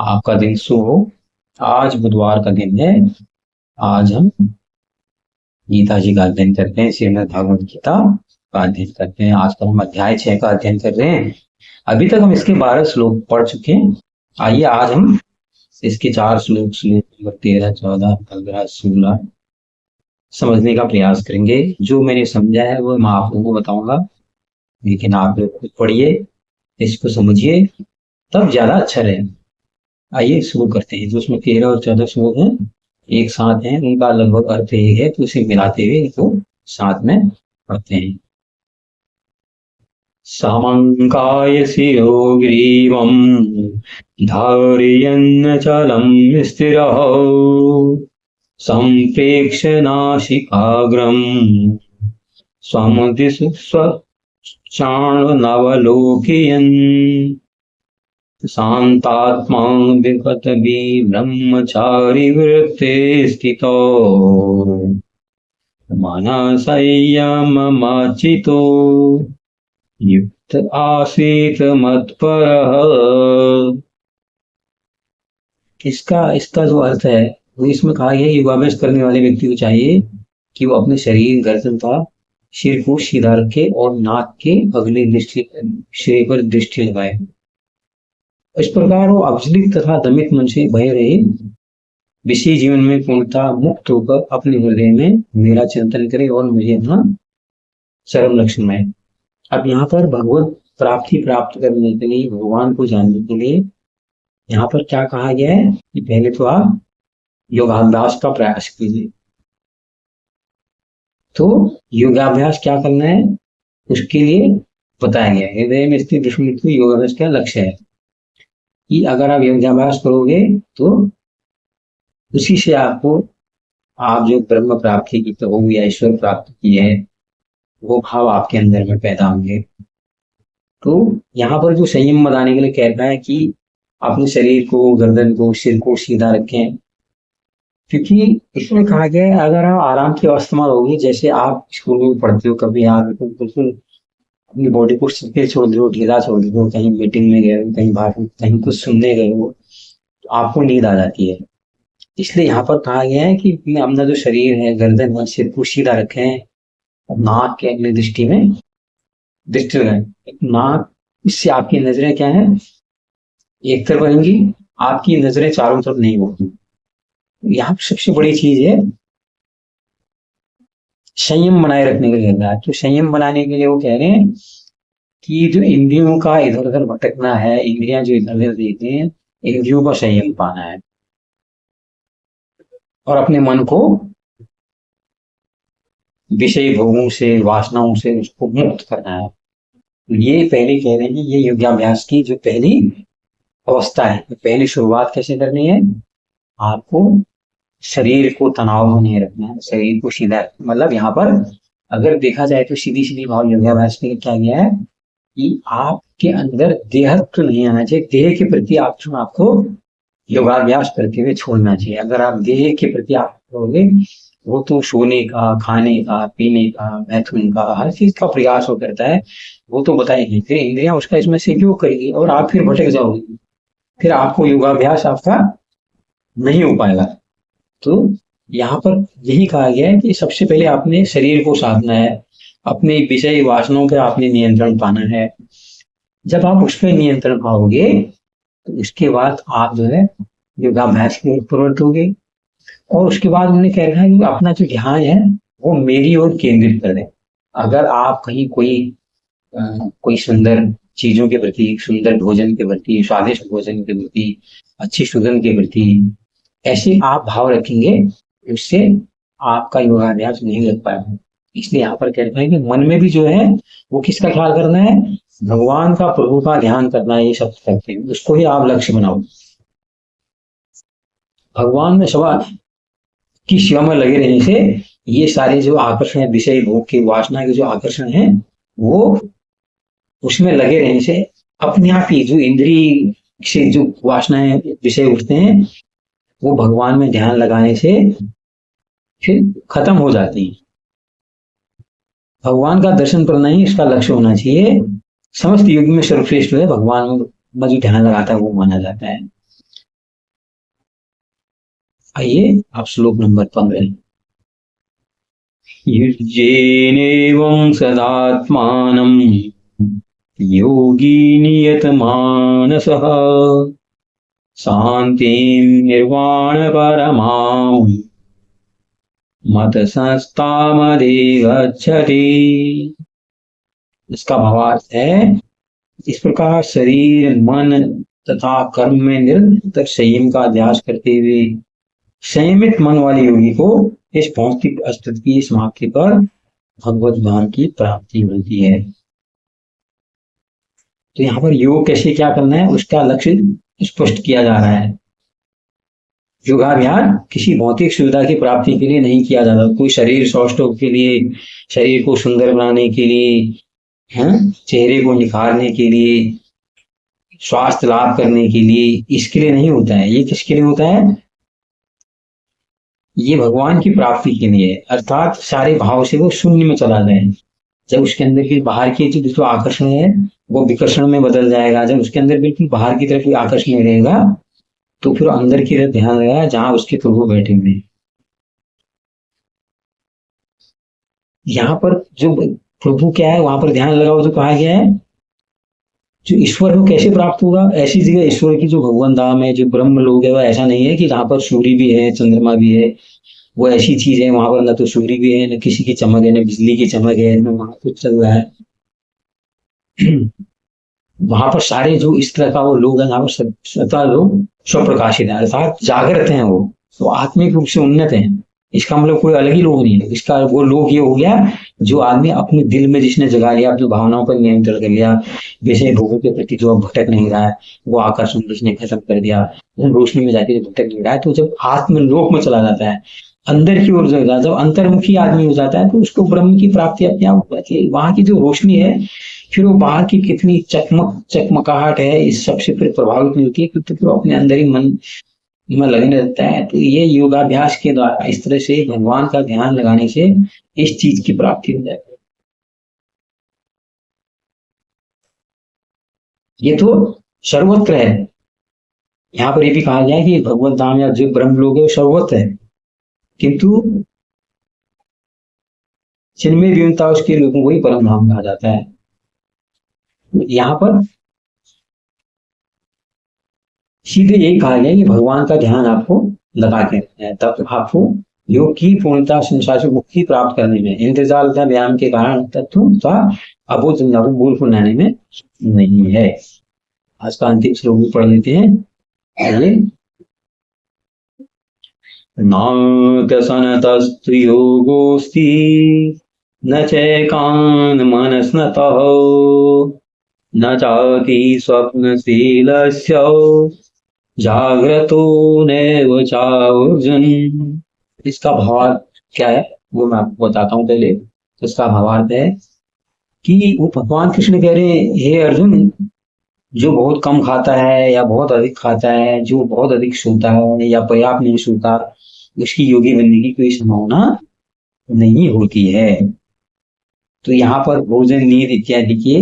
आपका दिन शुभ हो। आज बुधवार का दिन है। आज हम गीता जी का अध्ययन करते हैं, श्रीमद् भागवत गीता का अध्ययन करते हैं। आज हम अध्याय 6 का अध्ययन कर रहे हैं। अभी तक हम इसके 12 श्लोक पढ़ चुके हैं। आइए आज हम इसके 4 श्लोक नंबर 13, 14, 15, 16 समझने का प्रयास करेंगे। जो मैंने समझा है वो मैं आप लोगों को बताऊंगा, लेकिन आप लोग खुद पढ़िए, इसको समझिए, तब ज्यादा अच्छा रहेगा। आइए शुरू करते हैं। जो उसमें 13 और 14 श्लोक हैं एक साथ हैं, उनका लगभग अर्थ एक है, तो इसे मिलाते हुए इनको साथ में पढ़ते हैं। समङ्काय शिरो ग्रीवं धारयन्नचलं स्थिरः सम्प्रेक्ष्य नासिकाग्रं स्वमुदिश स्वचाणनवलोकयन् शान्तात्मा विगतविब्रह्मचारी वृत्ते स्थितो मनसंयममचितो युक्त आसीत मत्परः। इसका जो अर्थ है वो इसमें कहा गया है, योगाभ्यास करने वाले व्यक्ति को चाहिए कि वो अपने शरीर, गर्दन तथा सिर को सीधा रखे और नाक के अगली दृष्टि सिरे पर दृष्टि लगाए। इस प्रकार वो अविचलित तथा दमित मन से भय रहे, विषय जीवन में पूर्णतः मुक्त होकर अपने हृदय में मेरा चिंतन करे और मुझे अपना चरम लक्ष्य में। अब यहाँ पर भगवत प्राप्ति प्राप्त करने के लिए, भगवान को जानने के लिए यहाँ पर क्या कहा गया है कि पहले तो आप योगाभ्यास का प्रयास कीजिए। तो योगाभ्यास क्या करना है उसके लिए बताया गया है। हृदय में स्थित विस्मृति को योगाभ्यास का लक्ष्य है कि अगर आप योगाभ्यास करोगे तो उसी से आपको, आप जो ब्रह्म प्राप्ति की तो या ईश्वर प्राप्ति की है, वो भाव आपके अंदर में पैदा होंगे। तो यहाँ पर जो संयम बनाने के लिए कह रहा है कि अपने शरीर को, गर्दन को, सिर को सीधा रखें, क्योंकि इसमें कहा गया है अगर आप आराम की अवस्था में रहोगे, जैसे आप स्कूल में पढ़ते हो, कभी आप बिल्कुल अपनी बॉडी को सीधे छोड़ दो, ढीला छोड़ दो, कहीं मीटिंग में गए हो, कहीं बाहर कहीं कुछ सुनने गए हो, तो आपको नींद आ जाती है। इसलिए यहाँ पर कहा गया है कि अपना जो शरीर है, गर्दन है, सिर को सीधा रखें, नाक के अगली दृष्टि में दृष्टि लगाएं। नाक, इससे आपकी नजरें क्या है, एक तरफ रहेंगी, आपकी नजरें चारों तरफ नहीं होगी। यहाँ सबसे बड़ी चीज है संयम बनाए रखने के लिए। तो संयम बनाने के लिए वो कह रहे हैं कि जो इंद्रियों का इधर उधर भटकना है, इंद्रियां जो इधर उधर देखते हैं, इंद्रियों का संयम पाना है और अपने मन को विषय भोगों से, वासनाओं से उसको मुक्त करना है। ये पहले कह रहे हैं कि ये योगाभ्यास की जो पहली अवस्था है, पहली शुरुआत कैसे करनी है, आपको शरीर को तनाव में नहीं रखना है, शरीर को सीधा, मतलब यहाँ पर अगर देखा जाए तो सीधी सीधी भाव योगाभ्यास में क्या गया है कि आपके अंदर देहत्व नहीं आना चाहिए। देह के प्रति आपको योगाभ्यास करते हुए छोड़ना चाहिए। अगर आप देह के प्रति आप करोगे, वो तो सोने का, खाने का, पीने का, मैथुन का, हर चीज का प्रयास हो करता है, वो तो बताएगी, फिर इंद्रियां उसका इसमें से उपयोग करेगी और आप फिर भटक जाओगे, फिर आपको योगाभ्यास आपका नहीं हो पाएगा। तो यहाँ पर यही कहा गया है कि सबसे पहले आपने शरीर को साधना है, अपने विषय वासनाओं पे आपने नियंत्रण पाना है। जब आप उस पर नियंत्रण पाओगे तो उसके बाद आप जो है योगाभ्यास की ओर प्रवृत्त होगे। और उसके बाद उन्होंने कह रखा है कि अपना जो ध्यान है वो मेरी ओर केंद्रित कर दें। अगर आप कहीं कोई सुंदर चीजों के प्रति, सुंदर भोजन के प्रति, स्वादिष्ट भोजन के प्रति, अच्छी सुगंध के प्रति ऐसे आप भाव रखेंगे, उससे आपका योगाभ्यास नहीं लग पाएगा। इसलिए यहाँ पर कह रहे हैं कि मन में भी जो है वो किसका ख्याल करना है, भगवान का, प्रभु का ध्यान करना है। ये सब करते हैं, उसको ही आप लक्ष्य बनाओ। भगवान में सवा की सेवा में लगे रहने से ये सारे जो आकर्षण है, विषय भोग के, वासना के जो आकर्षण है, वो उसमें लगे रहने से अपने आप ही जो इंद्रिय से जो वासनाएं, विषय उठते हैं, वो भगवान में ध्यान लगाने से फिर खत्म हो जाती है। भगवान का दर्शन करना ही इसका लक्ष्य होना चाहिए। समस्त युग में सर्वश्रेष्ठ है भगवान में जो ध्यान लगाता है वो माना जाता है। आइए आप श्लोक नंबर 15। युज्येनेवं सदात्मानं योगी नियतमानसः शांतिं निर्वाण परमां मत संस्थामधिगच्छति। इसका भावार्थ है, इस प्रकार शरीर मन तथा कर्म में निरंतर संयम का अभ्यास करते हुए संयमित मन वाले योगी को इस भौतिक अस्तित्व की समाप्ति पर भगवत ज्ञान की प्राप्ति मिलती है। तो यहाँ पर योग कैसे क्या करना है उसका लक्ष्य स्पष्ट किया जा रहा है। योगाभ्यास किसी भौतिक सुविधा की प्राप्ति के लिए नहीं किया जाता, कोई शरीर सौष्ठव के लिए, शरीर को सुंदर बनाने के लिए, चेहरे को निखारने के लिए, स्वास्थ्य लाभ करने के लिए, इसके लिए नहीं होता है। ये किसके लिए होता है? ये भगवान की प्राप्ति के लिए, अर्थात सारे भाव से वो शून्य में चला जाए। जब उसके अंदर की बाहर की जो आकर्षण है वो विकर्षण में बदल जाएगा। जब उसके अंदर बिल्कुल बाहर की तरफ कोई आकर्षण नहीं रहेगा तो फिर अंदर की तरफ ध्यान रहेगा जहां उसके प्रभु बैठे हुए। यहाँ पर जो प्रभु क्या है वहां पर ध्यान लगाओ तो कहा गया है जो ईश्वर को कैसे प्राप्त होगा। ऐसी जगह ईश्वर की जो भगवान धाम है, जो ब्रह्म लोग है, वह ऐसा नहीं है कि जहाँ पर सूर्य भी है चंद्रमा भी है। वो ऐसी चीज है वहां पर न तो सूर्य भी है, न किसी की चमक है, न बिजली की चमक है, न वहां कुछ चल रहा है। वहां पर सारे जो इस तरह का वो लोग हैं, वहां पर सदा लोग स्वप्रकाशित है, अर्थात जागृत हैं। वो तो आत्मिक रूप से उन्नत है। इसका मतलब कोई अलग ही लोग नहीं है। इसका वो लोग ये हो गया जो आदमी अपने दिल में जिसने जगा लिया, अपनी भावनाओं पर नियंत्रण कर लिया, विषय भोगों के प्रति जो भटक नहीं रहा है, वो आकर्षण जिसने खत्म कर दिया, रोशनी में जाके भटक नहीं रहा है, तो जब आत्मलोक में चला जाता है, अंदर की ओर जब अंतर्मुखी आदमी हो जाता है तो उसको ब्रह्म की प्राप्ति अपने आप हो जाती है। वहां की जो रोशनी है फिर वो बाहर की कितनी चकमकाहट है इस सबसे फिर प्रभावित नहीं होती है, क्योंकि फिर अपने अंदर ही मन में लगने रहता है। तो ये योगाभ्यास के द्वारा इस तरह से भगवान का ध्यान लगाने से इस चीज की प्राप्ति हो जाती है। ये तो सर्वत्र है। यहाँ पर ये भी कहा गया है कि भगवत धाम या जो ब्रह्म लोग है वो सर्वत्र है, किंतु जिनमें विभिन्नता उसके लोगों को ही परम धाम कहा जाता है। यहाँ पर सीधे यही कहा गया कि भगवान का ध्यान आपको लगा के रखना है, तब आपको योग की पूर्णता संसार से मुक्ति प्राप्त करने में, इंतजार था व्यायाम के कारण तत्व का अबोध नवभूल फुलाने में नहीं है। आज का अंतिम श्लोक भी पढ़ लेते हैं। आइए। नात्यसनतस्तु योगोऽस्ति न चैकान् मनस्नतः न चाति स्वप्नशीलस्य जाग्रतो नैव चार्जुन। इसका भावार्थ क्या है वो मैं आपको बताता हूँ पहले। तो इसका भावार्थ है कि वो भगवान कृष्ण कह रहे हैं, हे अर्जुन, जो बहुत कम खाता है या बहुत अधिक खाता है, जो बहुत अधिक सोता है या पर्याप्त नहीं सोता, उसकी योगी बनने की कोई संभावना नहीं होती है। तो यहाँ पर भोजन नींद इत्यादि के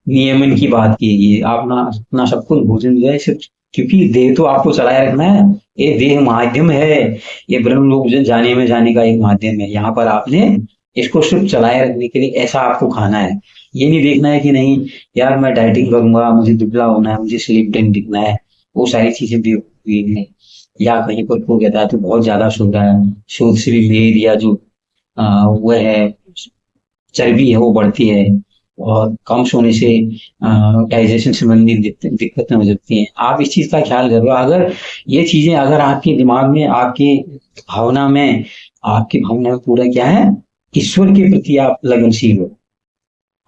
नियमन की बात की गई। आप ना अपना सब कुछ भोजन जो है सिर्फ, क्योंकि देह तो आपको चलाए रखना है, ये देह माध्यम है, ये ब्रह्म लोक जाने में जाने का एक माध्यम है। यहाँ पर आपने इसको सिर्फ चलाए रखने के लिए ऐसा आपको खाना है। ये नहीं देखना है कि नहीं यार मैं डाइटिंग करूंगा, मुझे दुबला होना है, मुझे स्लिम डिम दिखना है, वो सारी चीजें भी हुई है। या कहीं पर को कहता है तो बहुत ज्यादा सो रहा है, शोध से लेर या जो वो है चर्बी है वो बढ़ती है, और कम सोने से डाइजेशन संबंधी दिक्कतें हो सकती हैं। आप इस चीज का ख्याल करो। अगर ये चीजें अगर आपके दिमाग में, आपकी भावना में, आपकी भावना में पूरा क्या है, ईश्वर के प्रति आप लगनशील हो,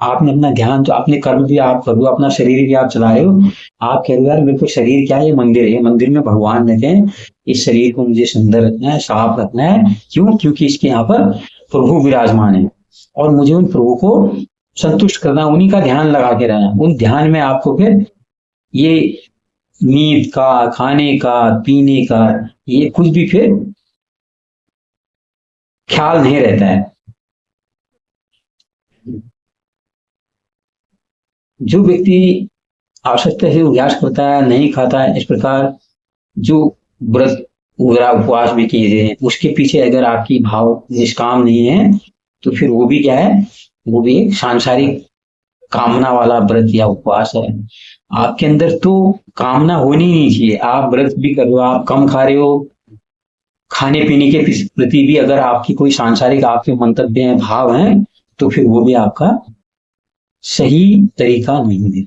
आपने अपना ध्यान, जो आपने कर्म भी आप करो, अपना शरीर भी आप चला रहे हो, आप कह रहे हो यार मेरे को शरीर क्या है, ये मंदिर है, मंदिर में भगवान रहते हैं, इस शरीर को मुझे सुंदर रखना है, साफ रखना है। क्यों? क्योंकि इसके यहाँ पर प्रभु विराजमान है और मुझे उन प्रभु को संतुष्ट करना, उन्हीं का ध्यान लगा के रहना। उन ध्यान में आपको फिर ये नींद का, खाने का, पीने का, ये कुछ भी फिर ख्याल नहीं रहता है। जो व्यक्ति आवश्यकता से अभ्यास करता है, नहीं खाता है, इस प्रकार जो व्रत पूरा उपवास भी कीजिए, उसके पीछे अगर आपकी भाव निष्काम नहीं है तो फिर वो भी क्या है, वो भी एक सांसारिक कामना वाला व्रत या उपवास है। आपके अंदर तो कामना होनी ही नहीं चाहिए। आप व्रत भी कर रहे हो, आप कम खा रहे हो, खाने पीने के प्रति भी अगर आपकी कोई सांसारिक आपके मंतव्य हैं, भाव हैं, तो फिर वो भी आपका सही तरीका नहीं है।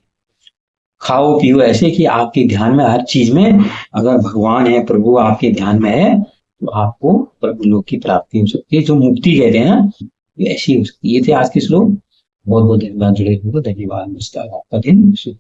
खाओ पियो ऐसे कि आपके ध्यान में हर चीज में अगर भगवान है, प्रभु आपके ध्यान में है, तो आपको प्रभु लोक की प्राप्ति हो सकती है, जो मुक्ति कहते हैं ना, ये ऐसी हो सकती है। ये थे आज के श्लोक। बहुत बहुत धन्यवाद जुड़े हुए, धन्यवाद, नमस्कार, आपका दिन शुभ।